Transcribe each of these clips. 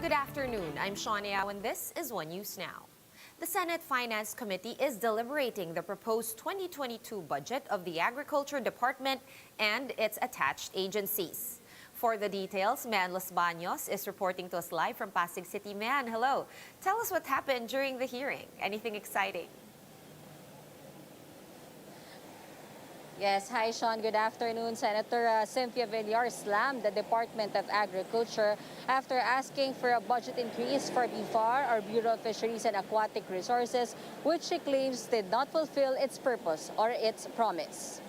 Good afternoon. I'm Shania and this is One News Now. The Senate Finance Committee is deliberating the proposed 2022 budget of the Agriculture Department and its attached agencies. For the details, Man Los Baños is reporting to us live from Pasig City. Man, hello. Tell us what happened during the hearing. Anything exciting? Yes, hi Sean, good afternoon. Senator Cynthia Villar slammed the Department of Agriculture after asking for a budget increase for BFAR, or Bureau of Fisheries and Aquatic Resources, which she claims did not fulfill its purpose or its promise.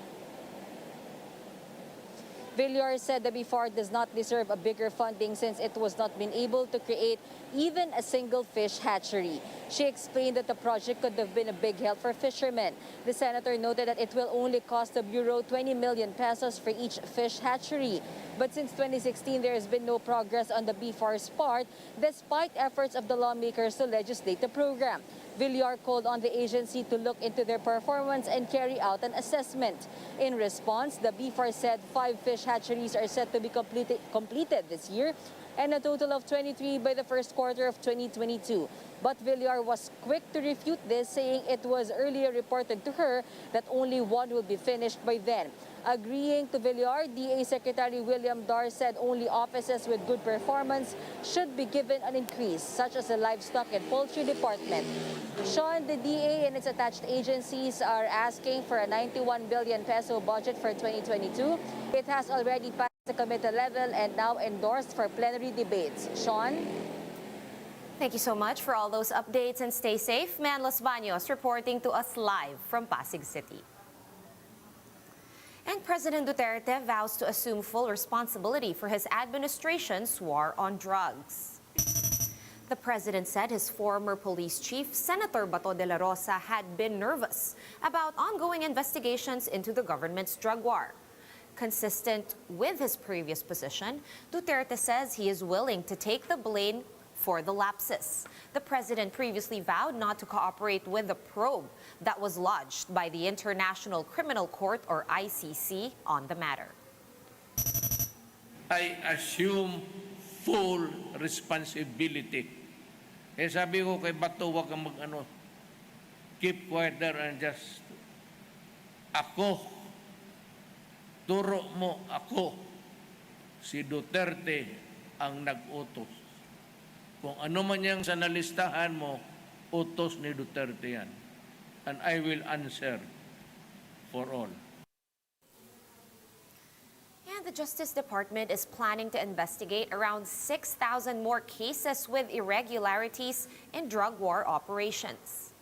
Villar said the BFAR does not deserve a bigger funding since it was not been able to create even a single fish hatchery. She explained that the project could have been a big help for fishermen. The senator noted that it will only cost the Bureau 20 million pesos for each fish hatchery. But since 2016, there has been no progress on the BFAR's part, despite efforts of the lawmakers to legislate the program. Villar called on the agency to look into their performance and carry out an assessment. In response, the BFAR said 5 fish hatcheries are set to be completed this year and a total of 23 by the first quarter of 2022. But Villar was quick to refute this, saying it was earlier reported to her that only 1 will be finished by then. Agreeing to Villar, DA Secretary William Dar said only offices with good performance should be given an increase, such as the Livestock and Poultry Department. Sean, the DA and its attached agencies are asking for a 91 billion peso budget for 2022. It has already passed the committee level and now endorsed for plenary debates. Sean? Thank you so much for all those updates and stay safe. Man Los Baños reporting to us live from Pasig City. And President Duterte vows to assume full responsibility for his administration's war on drugs. The president said his former police chief, Senator Bato de la Rosa, had been nervous about ongoing investigations into the government's drug war. Consistent with his previous position, Duterte says he is willing to take the blame for the lapses. The president previously vowed not to cooperate with the probe that was lodged by the International Criminal Court, or ICC, on the matter. I assume full responsibility. Eh sabi ko kay Bato, wag kang keep quiet there and just, ako, turo mo ako, si Duterte ang nag-utos. Kung ano man yang sa nalistahan mo, utos ni Duterte yan. And I will answer for all. And the Justice Department is planning to investigate around 6,000 more cases with irregularities in drug war operations.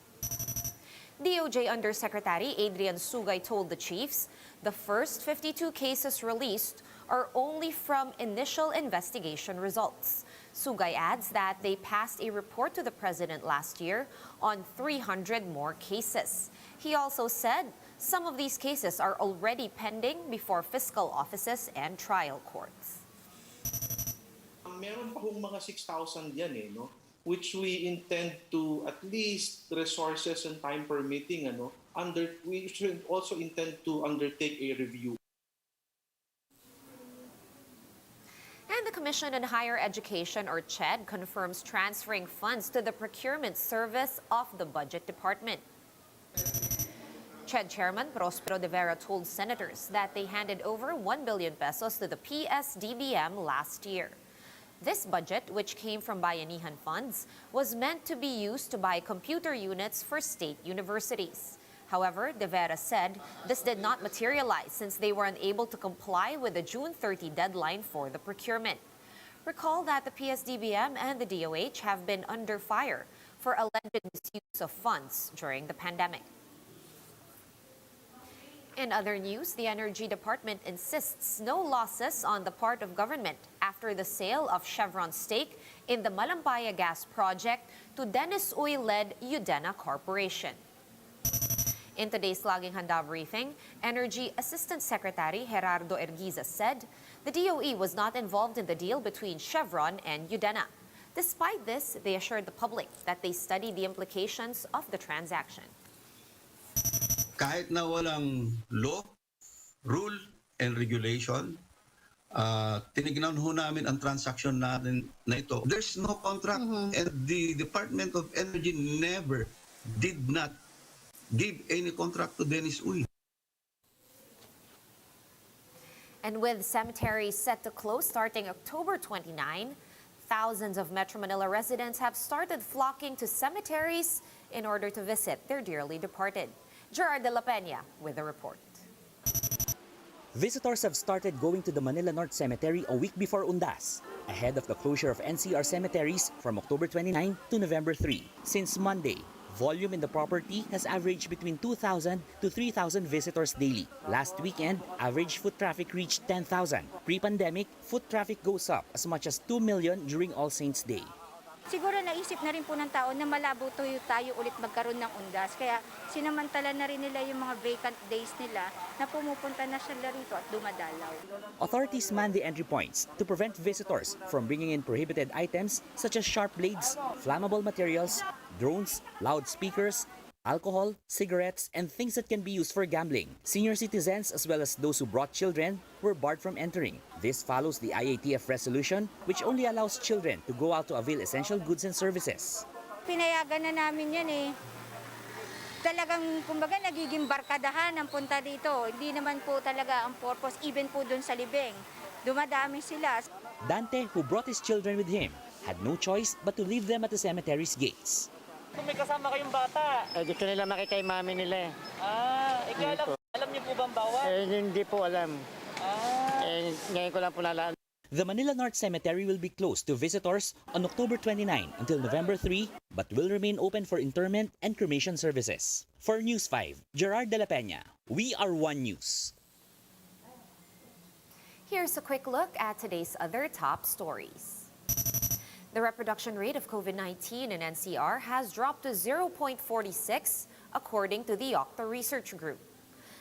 DOJ Undersecretary Adrian Sugay told the chiefs the first 52 cases released are only from initial investigation results. Sugay adds that they passed a report to the president last year on 300 more cases. He also said some of these cases are already pending before fiscal offices and trial courts. Meron pa hong mga 6,000 yan no? Which we intend to, at least resources and time permitting, we should also intend to undertake a review. And the Commission on Higher Education, or CHED, confirms transferring funds to the procurement service of the Budget Department. CHED Chairman Prospero de Vera told senators that they handed over 1 billion pesos to the PSDBM last year. This budget, which came from Bayanihan funds, was meant to be used to buy computer units for state universities. However, De Vera said this did not materialize since they were unable to comply with the June 30 deadline for the procurement. Recall that the PSDBM and the DOH have been under fire for alleged misuse of funds during the pandemic. In other news, the Energy Department insists no losses on the part of government after the sale of Chevron's stake in the Malampaya gas project to Dennis Uy-led Udenna Corporation. In today's Laging Handa briefing, Energy Assistant Secretary Gerardo Erguiza said the DOE was not involved in the deal between Chevron and Udenna. Despite this, they assured the public that they studied the implications of the transaction. Kahit na walang law, rule, and regulation, tinignan ho namin ang transaction natin na ito. There's no contract and the Department of Energy did not give any contract to Dennis Uy. And with cemeteries set to close starting October 29, thousands of Metro Manila residents have started flocking to cemeteries in order to visit their dearly departed. Gerard de la Peña with the report. Visitors have started going to the Manila North Cemetery a week before Undas, ahead of the closure of NCR cemeteries from October 29 to November 3. Since Monday, volume in the property has averaged between 2,000 to 3,000 visitors daily. Last weekend, average foot traffic reached 10,000. Pre-pandemic, foot traffic goes up as much as 2 million during All Saints Day. Siguro naisip na rin po ng tao na malabo tayo ulit magkaroon ng undas. Kaya sinamantala na rin nila yung mga vacant days nila na pumupunta na sila rito at dumadalaw. Authorities man the entry points to prevent visitors from bringing in prohibited items such as sharp blades, flammable materials, drones, loudspeakers, alcohol, cigarettes, and things that can be used for gambling. Senior citizens as well as those who brought children were barred from entering. This follows the IATF resolution which only allows children to go out to avail essential goods and services. Pinayagan na namin yan eh. Talagang kumbaga nagiging barkadahan ang punta dito. Hindi naman po talaga ang purpose, even po dun sa libing. Dumadami sila. Dante, who brought his children with him, had no choice but to leave them at the cemetery's gates. Kung may kasama kayong bata. Di ko nila makita yung mami nila eh. Alam niyo po bang bawal? Hindi po alam. Ngayon ko lang po nalaan. The Manila North Cemetery will be closed to visitors on October 29 until November 3, but will remain open for interment and cremation services. For News 5, Gerard de la Peña, we are One News. Here's a quick look at today's other top stories. The reproduction rate of COVID-19 in NCR has dropped to 0.46 according to the Octa Research Group.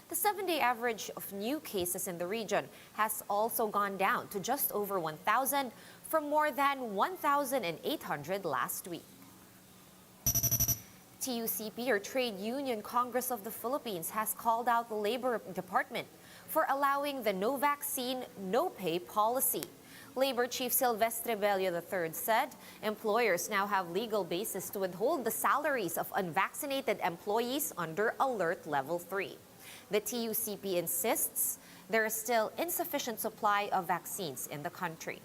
The 7-day average of new cases in the region has also gone down to just over 1,000 from more than 1,800 last week. TUCP, or Trade Union Congress of the Philippines, has called out the Labor Department for allowing the no vaccine, no pay policy. Labor Chief Silvestre Bello III said employers now have legal basis to withhold the salaries of unvaccinated employees under Alert Level 3. The TUCP insists there is still insufficient supply of vaccines in the country.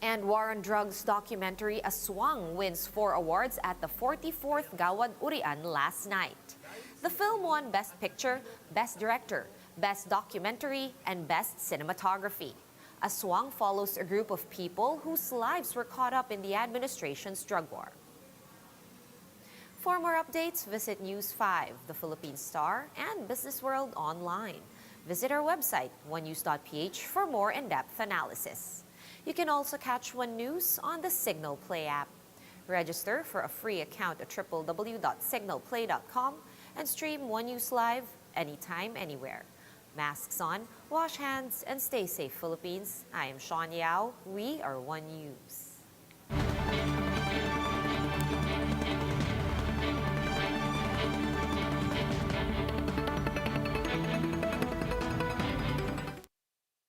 And War on Drugs documentary Aswang wins 4 awards at the 44th Gawad Urian last night. The film won Best Picture, Best Director, Best Documentary, and Best Cinematography. Aswang follows a group of people whose lives were caught up in the administration's drug war. For more updates, visit News 5, The Philippine Star, and Business World online. Visit our website, onenews.ph, for more in-depth analysis. You can also catch One News on the Signal Play app. Register for a free account at www.signalplay.com and stream One News live anytime, anywhere. Masks on, wash hands, and stay safe, Philippines. I am Sean Yao. We are One News.